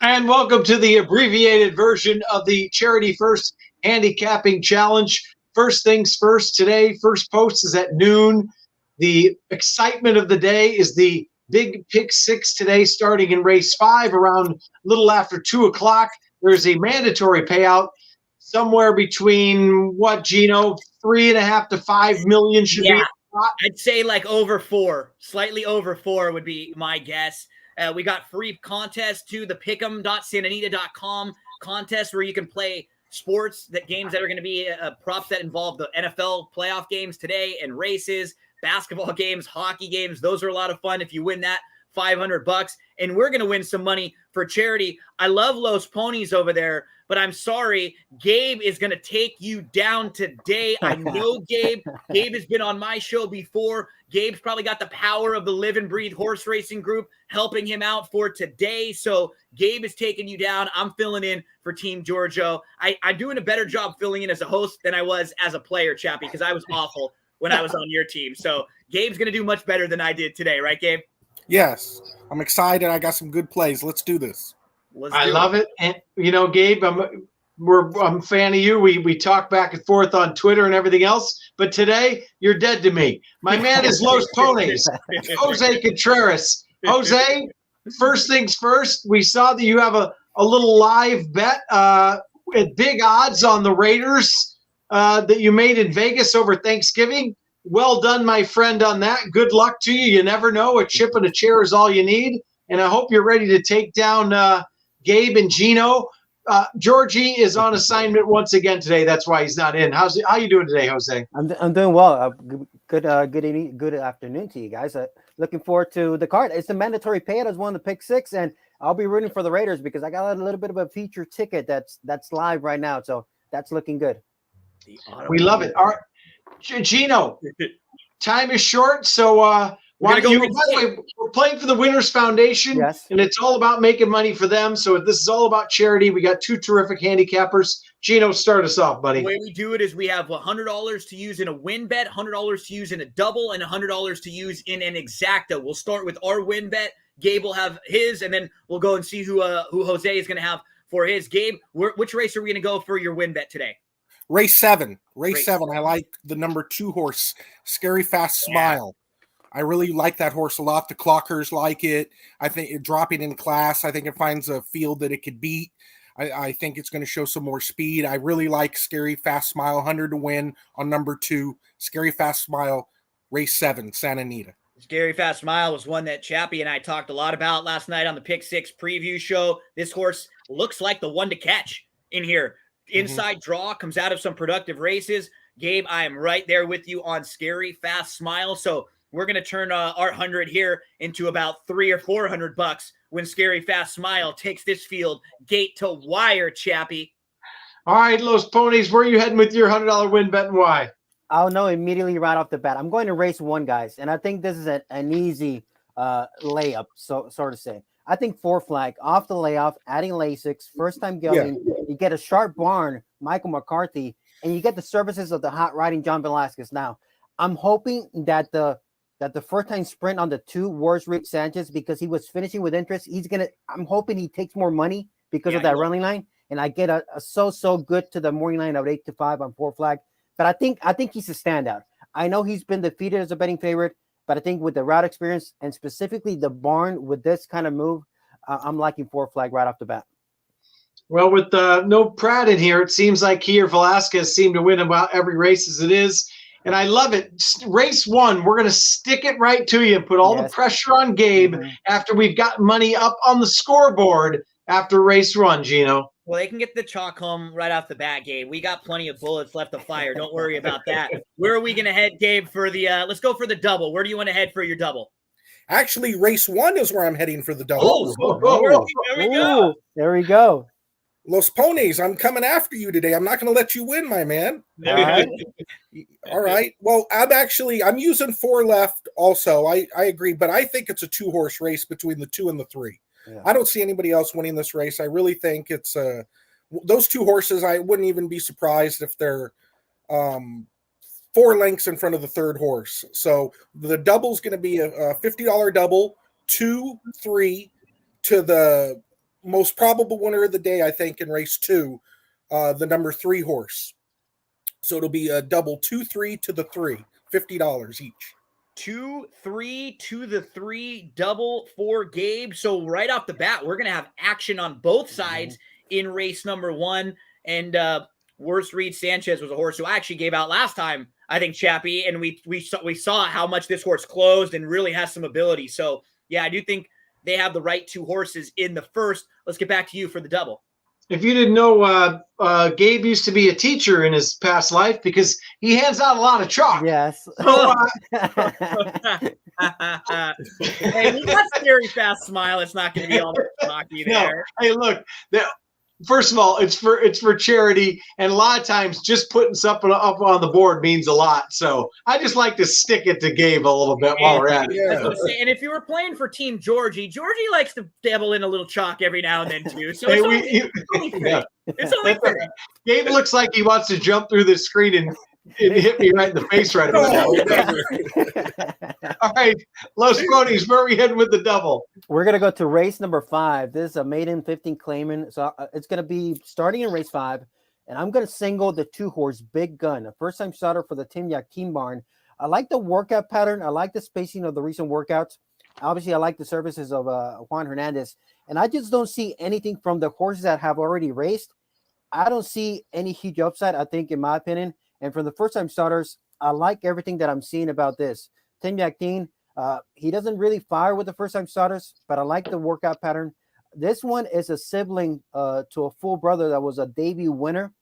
And welcome to the abbreviated version of the Charity First Handicapping Challenge. First things first, today, first post is at noon. The excitement of the day is the big pick six today, starting in race 5 around a little after 2 o'clock. There's a mandatory payout somewhere between, what, Gino, 3.5 to 5 million should be. I'd say like over 4, slightly over 4 would be my guess. We got free contests to the pick'em.santanita.com contest where you can play sports, games that are going to be props that involve the NFL playoff games today and races, basketball games, hockey games. Those are a lot of fun. If you win that, $500, and we're going to win some money for charity. I love Los Ponies over there, but I'm sorry, Gabe is going to take you down today. I know Gabe. Gabe has been on my show before. Gabe's probably got the power of the Live and Breathe Horse Racing Group helping him out for today. So Gabe is taking you down. I'm filling in for Team Giorgio. I'm doing a better job filling in as a host than I was as a player, Chappie, because I was awful when I was on your team. So Gabe's going to do much better than I did today, right, Gabe? Yes, I'm excited. I got some good plays. Let's do this. I love it. And, you know, Gabe, I'm a fan of you. We talk back and forth on Twitter and everything else. But today, you're dead to me. My man is Los Ponies, Jose Contreras. Jose, first things first, we saw that you have a little live bet at big odds on the Raiders that you made in Vegas over Thanksgiving. Well done, my friend, on that. Good luck to you. You never know. A chip and a chair is all you need. And I hope you're ready to take down Gabe and Gino. Georgie is on assignment once again today. That's why he's not in. How you doing today, Jose? I'm doing well. Good afternoon to you guys. Looking forward to the card. It's a mandatory payout as one of the pick six, and I'll be rooting for the Raiders because I got a little bit of a feature ticket that's live right now. So that's looking good. We love it. All right. Gino, time is short, so by the way, we're playing for the Winners Foundation, yes, and it's all about making money for them. So this is all about charity. We got 2 terrific handicappers. Gino, start us off, buddy. The way we do it is we have $100 to use in a win bet, $100 to use in a double, and $100 to use in an exacta. We'll start with our win bet. Gabe will have his, and then we'll go and see who Jose is going to have for his. Gabe, which race are we going to go for your win bet today? Race 7. Race 7. I like the number 2 horse, Scary Fast Smile. I really like that horse a lot. The clockers like it. I think it dropping in class. I think it finds a field that it could beat. I think it's going to show some more speed. I really like Scary Fast Smile, 100 to win on number 2. Scary Fast Smile, race 7, Santa Anita. Scary Fast Smile was one that Chappie and I talked a lot about last night on the Pick 6 preview show. This horse looks like the one to catch in here. Inside draw, comes out of some productive races. Gabe, I am right there with you on Scary Fast Smile. So we're going to turn our 100 here into about $300 or $400 when Scary Fast Smile takes this field gate to wire, Chappie. All right, Los Ponies, where are you heading with your $100 win bet and why? I'll know immediately right off the bat. I'm going to race 1, guys, and I think this is an easy layup, so to say. I think 4 flag off the layoff, adding Lasix, first time going. Yeah. You get a sharp barn, Michael McCarthy, and you get the services of the hot riding John Velasquez. Now, I'm hoping that the first time sprint on the 2 Wars Rick Sanchez, because he was finishing with interest, I'm hoping he takes more money because of that running line, and I get a so good to the morning line of 8-5 on 4 flag. But I think he's a standout. I know he's been defeated as a betting favorite, but I think with the route experience and specifically the barn with this kind of move, I'm liking 4 flag right off the bat. Well, with no Pratt in here, it seems like he or Velasquez seem to win about every race as it is. And I love it. Race 1, we're going to stick it right to you and put all the pressure on Gabe after we've got money up on the scoreboard after race 1, Gino. Well, they can get the chalk home right off the bat, Gabe. We got plenty of bullets left to fire. Don't worry about that. Where are we going to head, Gabe, for the let's go for the double. Where do you want to head for your double? Actually, race 1 is where I'm heading for the double. There we go. There we go. Los Ponies, I'm coming after you today. I'm not going to let you win, my man. All right. Well, I'm using 4 left also. I agree, but I think it's a 2-horse race between the 2 and the 3. Yeah. I don't see anybody else winning this race. I really think it's those two horses. I wouldn't even be surprised if they're 4 lengths in front of the third horse. So the double's going to be a $50 double, 2, 3 to the most probable winner of the day, I think, in race 2, the number 3 horse. So it'll be a double 2, 3 to the 3, $50 each. 2, 3 to the 3, double for Gabe. So right off the bat, we're gonna have action on both sides in race number 1. And Worst Reed Sanchez was a horse who I actually gave out last time, I think, Chappie, and we saw how much this horse closed and really has some ability. So yeah, I do think they have the right 2 horses in the first. Let's get back to you for the double. If you didn't know, Gabe used to be a teacher in his past life because he hands out a lot of chalk. Yes. So, Hey, we got Scary Fast Smile. It's not going to be all chalky there. No. Hey, look. First of all, it's for charity, and a lot of times just putting something up on the board means a lot. So I just like to stick it to Gabe a little bit while we're at it. Yeah. And if you were playing for Team Georgie likes to dabble in a little chalk every now and then too. So Hey, it's only fair. It's only fair. Gabe looks like he wants to jump through the screen and hit me right in the face right about now. All right, Los Ponies, where are we heading with the double? We're going to go to race number 5. This is a maiden 15 claimant. So it's going to be starting in race 5. And I'm going to single the 2 horse Big Gun, a first time starter for the Tim Yakin barn. I like the workout pattern. I like the spacing of the recent workouts. Obviously, I like the services of Juan Hernandez. And I just don't see anything from the horses that have already raced. I don't see any huge upside, I think, in my opinion. And for the first time starters, I like everything that I'm seeing about this. Tim Yakin, he doesn't really fire with the first time starters, but I like the workout pattern. This one is a sibling to a full brother that was a debut winner.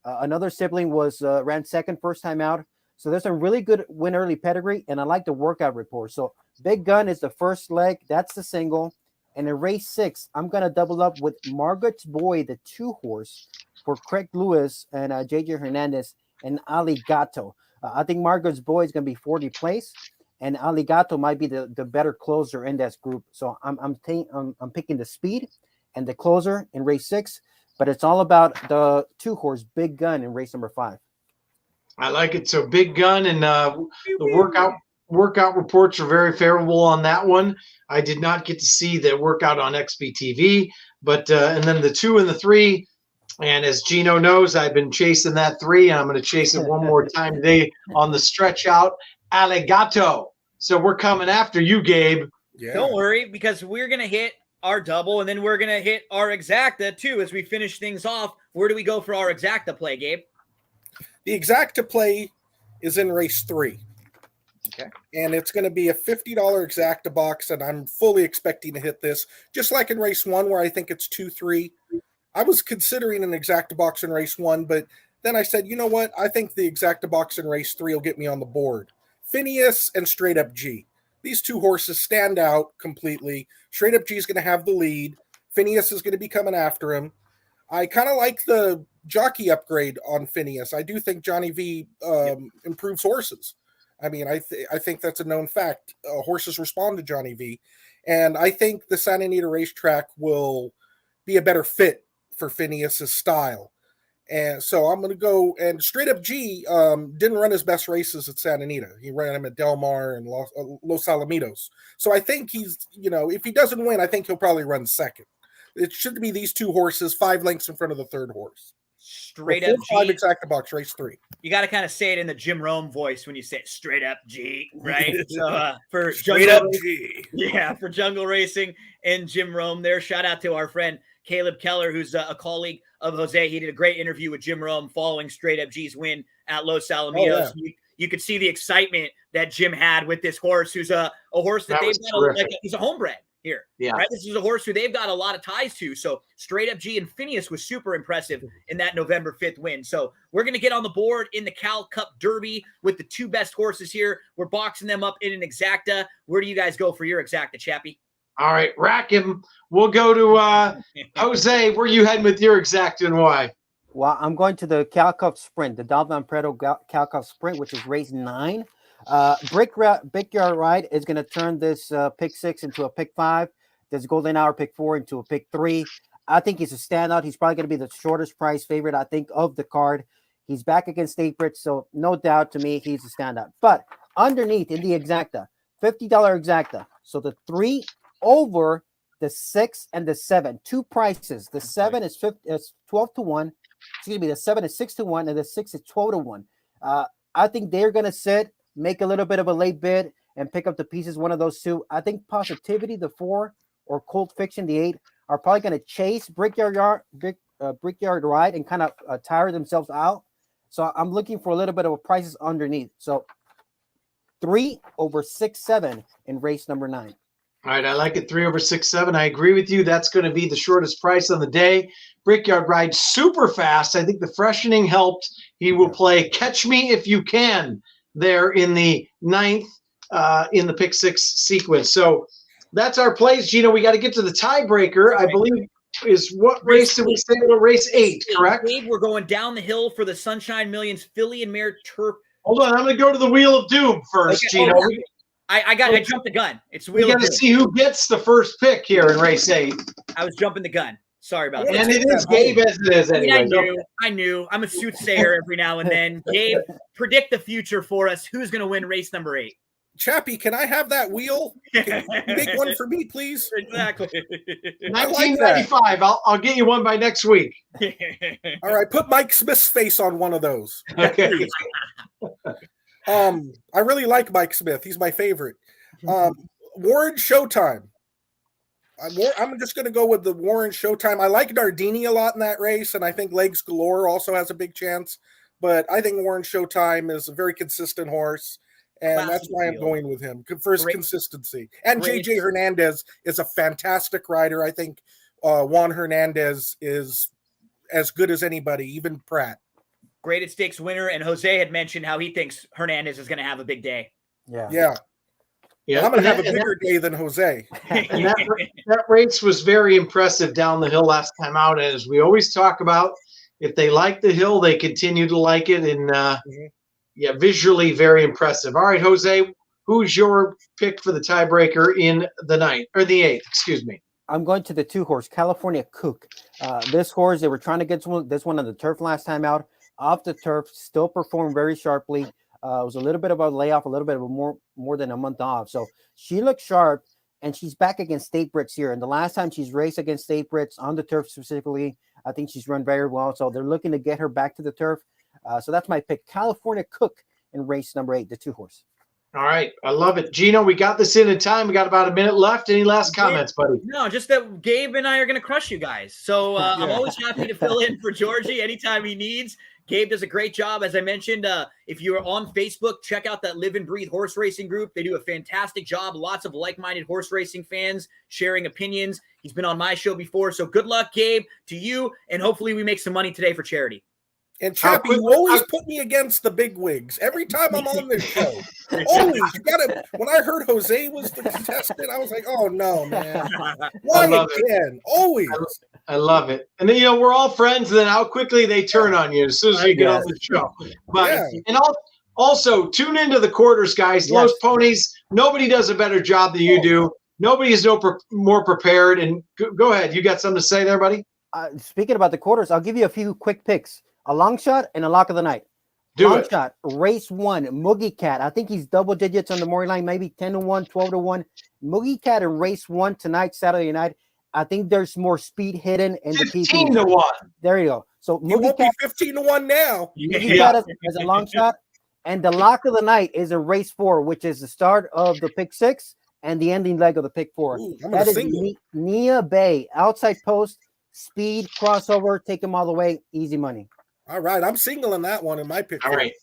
Another sibling was ran second first time out. So there's some really good win early pedigree, and I like the workout report. So Big Gun is the first leg. That's the single. And in race 6, I'm going to double up with Margaret's Boy, the 2 horse, for Craig Lewis and JJ Hernandez and Aligato. I think Margaret's Boy is going to be 40 place, and Aligato might be the better closer in that group. So I'm picking the speed and the closer in race 6, but it's all about the 2 horse Big Gun in race number 5. I like it. So Big Gun and the workout reports are very favorable on that one. I did not get to see the workout on XBTV, but and then the 2 and the 3. And as Gino knows, I've been chasing that 3, and I'm going to chase it one more time today on the stretch out Aligato. So we're coming after you, Gabe. Yeah. Don't worry, because we're going to hit our double, and then we're going to hit our exacta too as we finish things off. Where do we go for our exacta play, Gabe? The exacta play is in race 3. Okay. And it's going to be a $50 exacta box, and I'm fully expecting to hit this, just like in race 1 where I think it's 2-3. I was considering an exacta box in race 1, but then I said, you know what? I think the exacta box in race 3 will get me on the board. Phineas and Straight Up G. These 2 horses stand out completely. Straight Up G is going to have the lead. Phineas is going to be coming after him. I kind of like the jockey upgrade on Phineas. I do think Johnny V improves horses. I mean, I think that's a known fact. Horses respond to Johnny V. And I think the Santa Anita racetrack will be a better fit for Phineas's style. And so I'm going to go, and Straight Up G didn't run his best races at Santa Anita. He ran them at Del Mar and Los Alamitos. So I think he's, if he doesn't win, I think he'll probably run second. It should be these 2 horses, 5 lengths in front of the third horse. Straight Up G. 5 exacta box, race 3. You got to kind of say it in the Jim Rome voice when you say it, Straight Up G, right? So for Straight Up G. Yeah, for Jungle Racing and Jim Rome there. Shout out to our friend Caleb Keller, who's a colleague of Jose. He did a great interview with Jim Rome following Straight Up G's win at Los Alamitos. Oh, yeah. You could see the excitement that Jim had with this horse, who's a horse that they've got he's a homebred here. Yeah. Right. This is a horse who they've got a lot of ties to. So Straight Up G and Phineas was super impressive in that November 5th win. So we're going to get on the board in the Cal Cup Derby with the 2 best horses here. We're boxing them up in an exacta. Where do you guys go for your exacta, Chappie? All right, rack him. We'll go to Jose. Where are you heading with your exacta and why? Well, I'm going to the Cal Cup Sprint, the Dalvan Preto Cal Cup Sprint, which is race 9. Big Yard Ride is going to turn this pick 6 into a pick 5. this golden hour pick 4 into a pick 3. I think he's a standout. He's probably going to be the shortest price favorite, I think, of the card. He's back against State Bridge, so no doubt to me he's a standout. But underneath in the exacta, $50 exacta. So the 3 over the 6 and the 7, 2 prices. The 7 is 12 to 1. Excuse me, the 7 is 6 to 1, and the 6 is 12 to 1. I think they're going to sit, make a little bit of a late bid, and pick up the pieces, one of those two. I think Positivity, the 4, or Cold Fiction, the 8, are probably going to chase Brickyard Ride and kind of tire themselves out. So I'm looking for a little bit of a prices underneath. So 3 over 6, 7 in race number 9. All right, I like it. 3 over 6, 7. I agree with you. That's going to be the shortest price on the day. Brickyard Ride super fast. I think the freshening helped. He will play Catch Me If You Can there in the 9th in the pick 6 sequence. So that's our plays, Gino. We got to get to the tiebreaker. I believe is what race did we say? Race 8, correct? We're going down the hill for the Sunshine Millions Filly and Mare Turf. Hold on, I'm going to go to the Wheel of Doom first, Okay, Gino. I jumped the gun. It's We got to see who gets the first pick here in race 8. I was jumping the gun. Sorry about that. And it is Gabe as it is anyway. I knew. I'm a soothsayer every now and then. Gabe, predict the future for us. Who's going to win race number 8? Chappie, can I have that wheel? Can you make one for me, please? Exactly. 1995. I'll get you one by next week. All right, put Mike Smith's face on one of those. Okay. I really like Mike Smith. He's my favorite. Warren Showtime. I'm just going to go with the Warren Showtime. I like Nardini a lot in that race, and I think Legs Galore also has a big chance. But I think Warren Showtime is a very consistent horse, and that's why I'm going with him for his consistency. And JJ Hernandez is a fantastic rider. I think Juan Hernandez is as good as anybody, even Pratt. Graded stakes winner, and Jose had mentioned how he thinks Hernandez is going to have a big day. Yeah. Well, I'm going to have a bigger day than Jose. And that race was very impressive down the hill last time out. As we always talk about, if they like the hill, they continue to like it. And visually very impressive. All right, Jose, who's your pick for the tiebreaker in the 9th or the 8th? Excuse me. I'm going to the 2 horse, California Cook. This horse, they were trying to get this one on the turf last time out. Off the turf, still performed very sharply. It was a little bit of a layoff, a little bit of a more than a month off. So she looks sharp, and she's back against State Brits here. And the last time she's raced against State Brits on the turf specifically, I think she's run very well. So they're looking to get her back to the turf. So that's my pick, California Cook in race number 8, the 2 horse. All right. I love it. Gino, we got this in time. We got about a minute left. Any last comments, buddy? No, just that Gabe and I are going to crush you guys. So I'm always happy to fill in for Georgie anytime he needs. Gabe does a great job. As I mentioned, if you're on Facebook, check out that Live and Breathe horse racing group. They do a fantastic job. Lots of like-minded horse racing fans sharing opinions. He's been on my show before. So good luck, Gabe, to you. And hopefully we make some money today for charity. And Chappie, you always put me against the big wigs every time I'm on this show. Always. You gotta. When I heard Jose was the contestant, I was like, "Oh no, man! Why again? Always." I love it. And then we're all friends. And then how quickly they turn on you as soon as you get on the show. But and also tune into the quarters, guys. Los Ponies. Nobody does a better job than you do. Nobody is more prepared. And go ahead. You got something to say there, buddy? Speaking about the quarters, I'll give you a few quick picks. A long shot and a lock of the night. Long shot, race 1, Moogie Cat. I think he's double digits on the morning line, maybe 10 to 1, 12 to 1. Moogie Cat in race 1 tonight, Saturday night. I think there's more speed hidden in the PP. 15 to 1. There you go. So Moogie Cat 15 to 1 now. Moogie Cat as a long shot. And the lock of the night is a race 4, which is the start of the pick 6 and the ending leg of the pick 4. Ooh, that is Nia Bay, outside post, speed, crossover, take him all the way, easy money. All right, I'm singling that one in my pick. All right.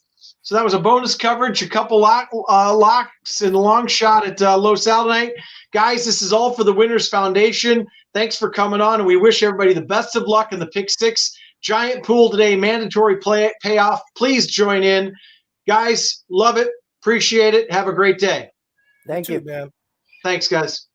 So that was a bonus coverage, a couple locks and a long shot at Los Al tonight. Guys, this is all for the Winners Foundation. Thanks for coming on, and we wish everybody the best of luck in the pick 6. Giant pool today, mandatory payoff. Please join in. Guys, love it. Appreciate it. Have a great day. Thank you, man. Thanks, guys.